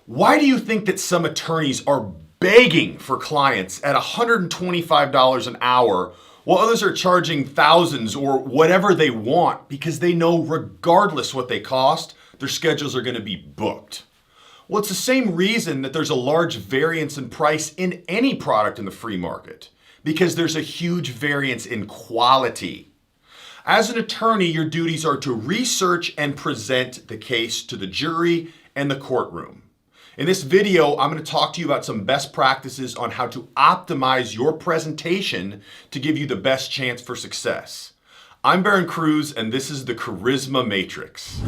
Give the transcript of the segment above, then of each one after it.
Why do you think that some attorneys are begging for clients at $125 an hour while others are charging thousands or whatever they want because they know regardless what they cost, their schedules are going to be booked? Well, it's the same reason that there's a large variance in price in any product in the free market, because there's a huge variance in quality. As an attorney, your duties are to research and present the case to the jury and the courtroom. In this video, I'm going to talk to you about some best practices on how to optimize your presentation to give you the best chance for success. I'm Baron Cruz, and this is the Charisma Matrix.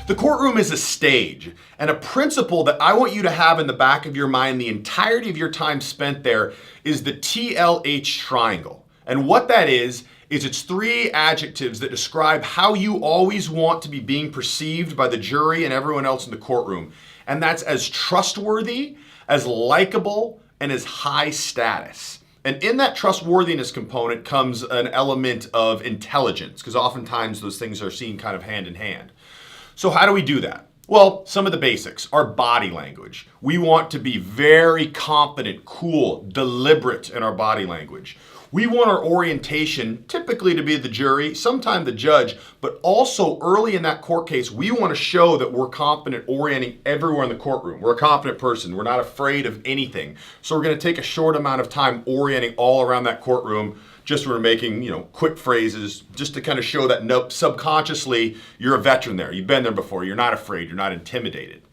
The courtroom is a stage, and a principle that I want you to have in the back of your mind the entirety of your time spent there is the TLH triangle. And what that is it's three adjectives that describe how you always want to be being perceived by the jury and everyone else in the courtroom. And that's as trustworthy, as likable, and as high status. And in that trustworthiness component comes an element of intelligence, because oftentimes those things are seen kind of hand in hand. So how do we do that? Well, some of the basics. Our body language. We want to be very confident, cool, deliberate in our body language. We want our orientation typically to be the jury, sometimes the judge, but also early in that court case, we want to show that we're confident orienting everywhere in the courtroom. We're a confident person. We're not afraid of anything. So we're going to take a short amount of time orienting all around that courtroom. Just we're making, quick phrases just to kind of show that subconsciously you're a veteran there. You've been there before. You're not afraid. You're not intimidated.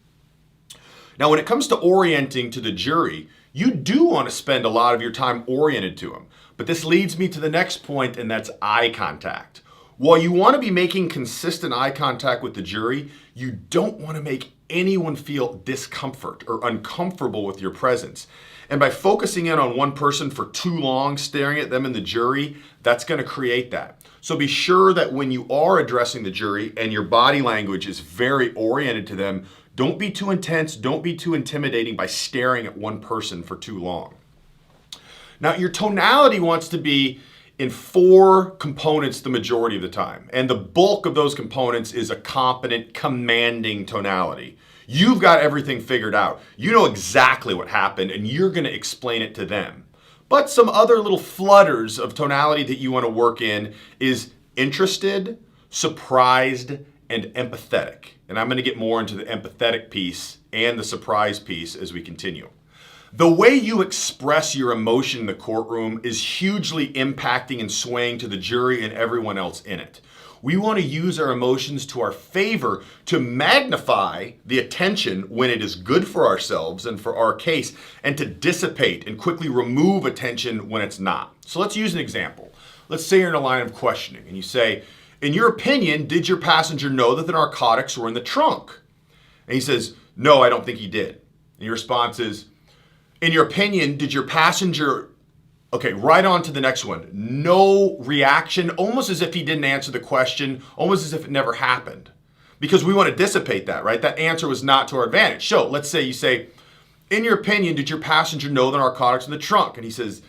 Now, when it comes to orienting to the jury, you do want to spend a lot of your time oriented to them. But this leads me to the next point, and that's eye contact. While you want to be making consistent eye contact with the jury, you don't want to make anyone feel discomfort or uncomfortable with your presence. And by focusing in on one person for too long, staring at them in the jury, that's going to create that. So be sure that when you are addressing the jury and your body language is very oriented to them, don't be too intense, don't be too intimidating by staring at one person for too long. Now, your tonality wants to be in four components the majority of the time. And the bulk of those components is a competent, commanding tonality. You've got everything figured out. You know exactly what happened, and you're going to explain it to them. But some other little flutters of tonality that you want to work in is interested, surprised, and empathetic. And I'm going to get more into the empathetic piece and the surprise piece as we continue. The way you express your emotion in the courtroom is hugely impacting and swaying to the jury and everyone else in it. We want to use our emotions to our favor to magnify the attention when it is good for ourselves and for our case, and to dissipate and quickly remove attention when it's not. So let's use an example. Let's say you're in a line of questioning and you say, in your opinion, did your passenger know that the narcotics were in the trunk? And he says, no, I don't think he did. And your response is, in your opinion, did your passenger... Okay, right on to the next one. No reaction, almost as if he didn't answer the question, almost as if it never happened. Because we want to dissipate that, right? That answer was not to our advantage. So let's say you say, in your opinion, did your passenger know the narcotics in the trunk? And he says,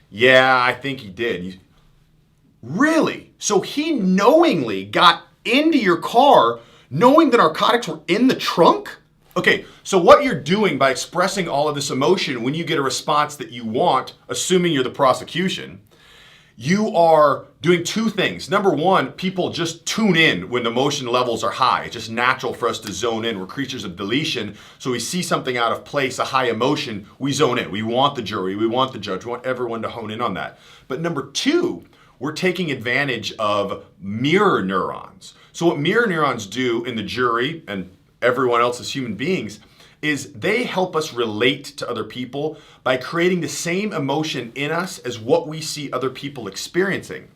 yeah, I think he did. Really? So he knowingly got into your car knowing the narcotics were in the trunk? Okay, so what you're doing by expressing all of this emotion when you get a response that you want, assuming you're the prosecution, you are doing two things. Number one, people just tune in when emotion levels are high. It's just natural for us to zone in. We're creatures of deletion. So we see something out of place, a high emotion, we zone in. We want the jury, we want the judge, we want everyone to hone in on that. But number two, we're taking advantage of mirror neurons. So what mirror neurons do in the jury and everyone else as human beings is they help us relate to other people by creating the same emotion in us as what we see other people experiencing.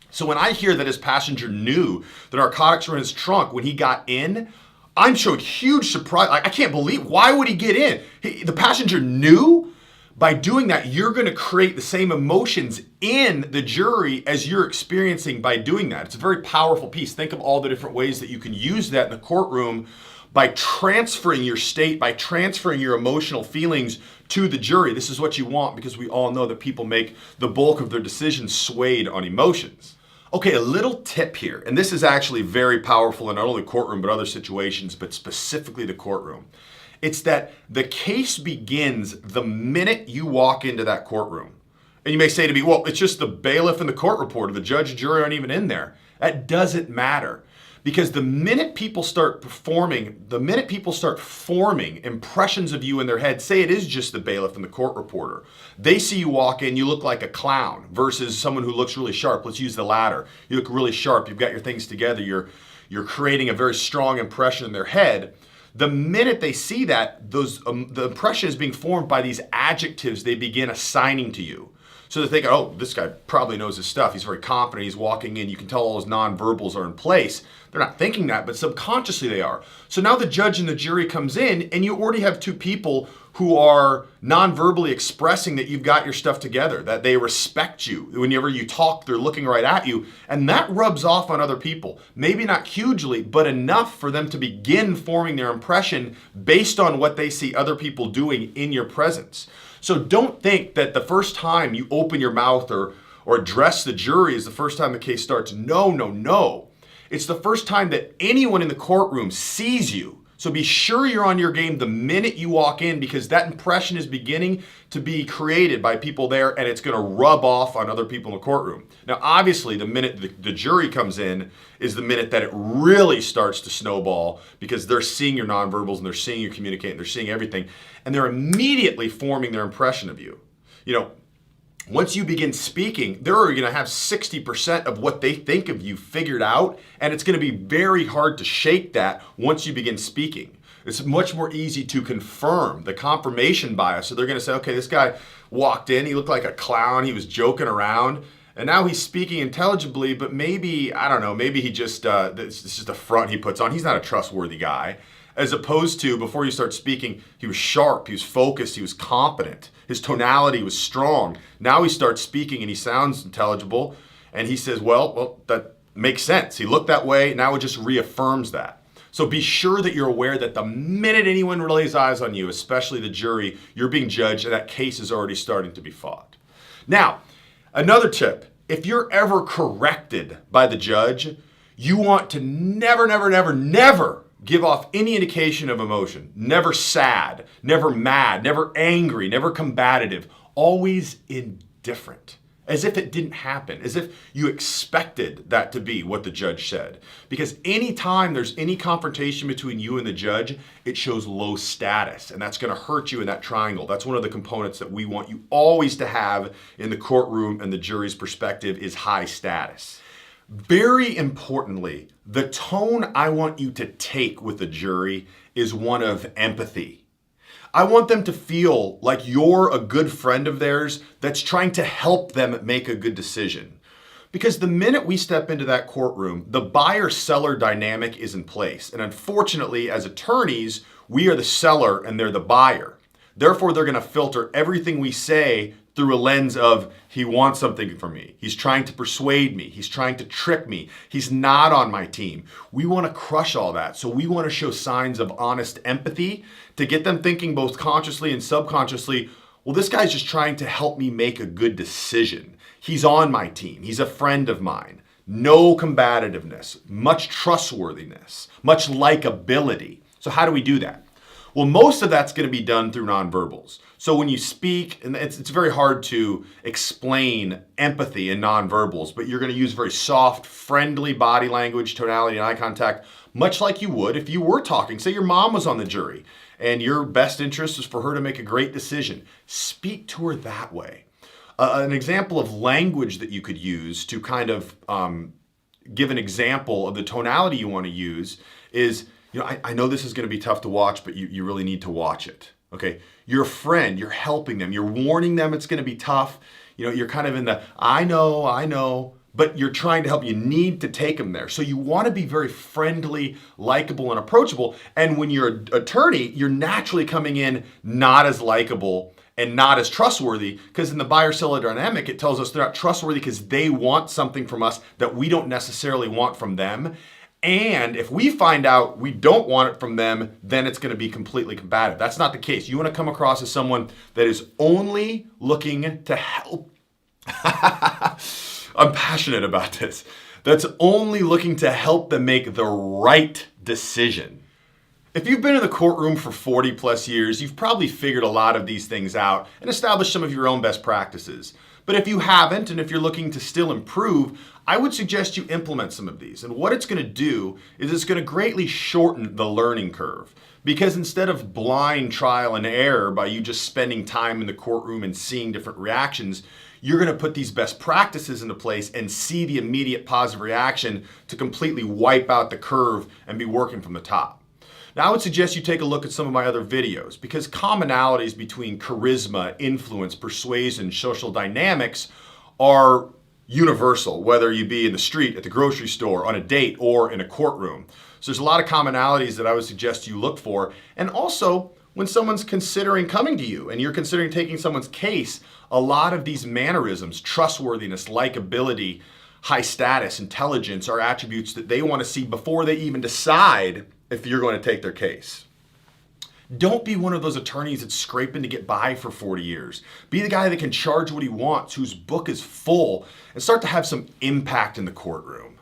So when I hear that his passenger knew the narcotics were in his trunk when he got in, I'm showing huge surprise. I can't believe, why would he get in? The passenger knew? By doing that, you're going to create the same emotions in the jury as you're experiencing by doing that. It's a very powerful piece. Think of all the different ways that you can use that in the courtroom by transferring your state, by transferring your emotional feelings to the jury. This is what you want, because we all know that people make the bulk of their decisions swayed on emotions. Okay, a little tip here, and this is actually very powerful in not only courtroom but other situations, but specifically the courtroom. It's that the case begins the minute you walk into that courtroom. And you may say to me, well, it's just the bailiff and the court reporter, the judge and jury aren't even in there. That doesn't matter. Because the minute people start forming impressions of you in their head, say it is just the bailiff and the court reporter, they see you walk in, you look like a clown versus someone who looks really sharp. Let's use the latter. You look really sharp, you've got your things together, you're creating a very strong impression in their head. The minute they see that, the impression is being formed by these adjectives they begin assigning to you. So they think, oh, this guy probably knows his stuff. He's very confident. He's walking in. You can tell all his nonverbals are in place. They're not thinking that, but subconsciously they are. So now the judge and the jury comes in, and you already have two people who are nonverbally expressing that you've got your stuff together, that they respect you. Whenever you talk, they're looking right at you. And that rubs off on other people. Maybe not hugely, but enough for them to begin forming their impression based on what they see other people doing in your presence. So don't think that the first time you open your mouth or address the jury is the first time the case starts. No. It's the first time that anyone in the courtroom sees you. So be sure you're on your game the minute you walk in, because that impression is beginning to be created by people there, and it's going to rub off on other people in the courtroom. Now, obviously, the minute the jury comes in is the minute that it really starts to snowball, because they're seeing your nonverbals and they're seeing you communicate and they're seeing everything, and they're immediately forming their impression of you. Once you begin speaking, they're going to have 60% of what they think of you figured out, and it's going to be very hard to shake that once you begin speaking. It's much more easy to confirm the confirmation bias. So they're going to say, okay, this guy walked in, he looked like a clown, he was joking around, and now he's speaking intelligibly, but maybe, I don't know, maybe he just, this is just a front he puts on. He's not a trustworthy guy. As opposed to, before you start speaking, he was sharp, he was focused, he was competent. His tonality was strong. Now he starts speaking and he sounds intelligible. And he says, well, that makes sense. He looked that way. Now it just reaffirms that. So be sure that you're aware that the minute anyone lays eyes on you, especially the jury, you're being judged and that case is already starting to be fought. Now, another tip, if you're ever corrected by the judge, you want to never give off any indication of emotion. Never sad, never mad, never angry, never combative. Always indifferent. As if it didn't happen. As if you expected that to be what the judge said. Because anytime there's any confrontation between you and the judge, it shows low status. And that's going to hurt you in that triangle. That's one of the components that we want you always to have in the courtroom and the jury's perspective is high status. Very importantly, the tone I want you to take with the jury is one of empathy. I want them to feel like you're a good friend of theirs that's trying to help them make a good decision. Because the minute we step into that courtroom, the buyer-seller dynamic is in place. And unfortunately, as attorneys, we are the seller and they're the buyer. Therefore, they're going to filter everything we say through a lens of, he wants something from me. He's trying to persuade me. He's trying to trick me. He's not on my team. We want to crush all that. So we want to show signs of honest empathy to get them thinking both consciously and subconsciously, well, this guy's just trying to help me make a good decision. He's on my team. He's a friend of mine. No combativeness, much trustworthiness, much likability. So how do we do that? Well, most of that's going to be done through nonverbals. So when you speak, and it's very hard to explain empathy in nonverbals, but you're going to use very soft, friendly body language, tonality, and eye contact, much like you would if you were talking. Say your mom was on the jury, and your best interest is for her to make a great decision. Speak to her that way. An example of language that you could use to kind of give an example of the tonality you want to use is, I know this is going to be tough to watch, but you really need to watch it. Okay, you're a friend, you're helping them, you're warning them it's going to be tough. You're kind of in the, I know, but you're trying to help. You need to take them there. So you want to be very friendly, likable, and approachable. And when you're an attorney, you're naturally coming in not as likable and not as trustworthy, because in the buyer-seller dynamic, it tells us they're not trustworthy because they want something from us that we don't necessarily want from them. And if we find out we don't want it from them, then it's going to be completely combative. That's not the case. You want to come across as someone that is only looking to help. I'm passionate about this, that's only looking to help them make the right decision. If you've been in the courtroom for 40 plus years, you've probably figured a lot of these things out and established some of your own best practices. But if you haven't, and if you're looking to still improve, I would suggest you implement some of these. And what it's going to do is it's going to greatly shorten the learning curve. Because instead of blind trial and error by you just spending time in the courtroom and seeing different reactions, you're going to put these best practices into place and see the immediate positive reaction to completely wipe out the curve and be working from the top. Now, I would suggest you take a look at some of my other videos because commonalities between charisma, influence, persuasion, social dynamics are universal, whether you be in the street, at the grocery store, on a date, or in a courtroom. So there's a lot of commonalities that I would suggest you look for. And also, when someone's considering coming to you and you're considering taking someone's case, a lot of these mannerisms, trustworthiness, likability, high status, intelligence are attributes that they want to see before they even decide if you're going to take their case. Don't be one of those attorneys that's scraping to get by for 40 years. Be the guy that can charge what he wants, whose book is full, and start to have some impact in the courtroom.